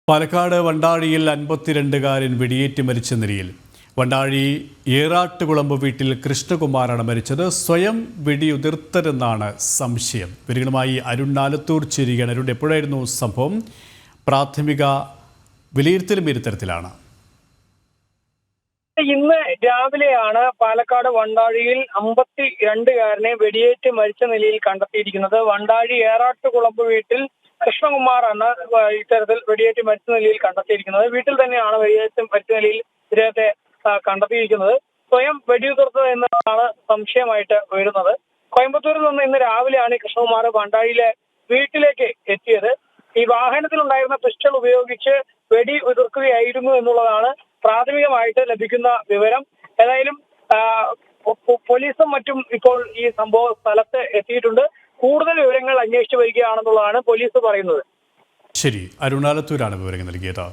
പാലക്കാട് വണ്ടാഴിയിൽ 52കാരൻ വെടിയേറ്റ് മരിച്ച നിലയിൽ. വണ്ടാഴി ഏറാട്ടുകുളമ്പ് വീട്ടിൽ കൃഷ്ണകുമാറാണ് മരിച്ചത്. സ്വയം വെടിയുതിർത്തരെന്നാണ് സംശയം. വിവരങ്ങളുമായി അരുൺ ആലത്തൂർ ചേരുകയാണ്. അരുൺ, എപ്പോഴായിരുന്നു സംഭവം? പ്രാഥമിക വിലയിരുത്തലും ഇത്തരത്തിലാണ്. ഇന്ന് രാവിലെയാണ് പാലക്കാട് വണ്ടാഴിയിൽ 52കാരനെ വെടിയേറ്റ് മരിച്ച നിലയിൽ കണ്ടെത്തിയിരിക്കുന്നത്. വണ്ടാഴി ഏറാട്ടുകുളമ്പ് വീട്ടിൽ കൃഷ്ണകുമാറാണ് ഇത്തരത്തിൽ വെടിയേറ്റ് മരിച്ച നിലയിൽ കണ്ടെത്തിയിരിക്കുന്നത്. വീട്ടിൽ തന്നെയാണ് വെടിയേറ്റ് മരിച്ച നിലയിൽ ഇദ്ദേഹത്തെ കണ്ടെത്തിയിരിക്കുന്നത്. സ്വയം വെടിയുതിർത്തത് എന്നതാണ് സംശയമായിട്ട് വരുന്നത്. കോയമ്പത്തൂരിൽ നിന്ന് ഇന്ന് രാവിലെയാണ് കൃഷ്ണകുമാർ വണ്ടാഴിയിലെ വീട്ടിലേക്ക് എത്തിയത്. ഈ വാഹനത്തിലുണ്ടായിരുന്ന പിസ്റ്റൾ ഉപയോഗിച്ച് വെടി ഉതിർക്കുകയായിരുന്നു എന്നുള്ളതാണ് പ്രാഥമികമായിട്ട് ലഭിക്കുന്ന വിവരം. ഏതായാലും പോലീസും മറ്റും ഇപ്പോൾ ഈ സംഭവ സ്ഥലത്ത് എത്തിയിട്ടുണ്ട്. കൂടുതൽ വിവരങ്ങൾ അന്വേഷിച്ചു വരികയാണെന്നുള്ളതാണ് പോലീസ് പറയുന്നത്. ശരി, അരുൺ ആലത്തൂരാണ് വിവരങ്ങൾ നൽകിയത്.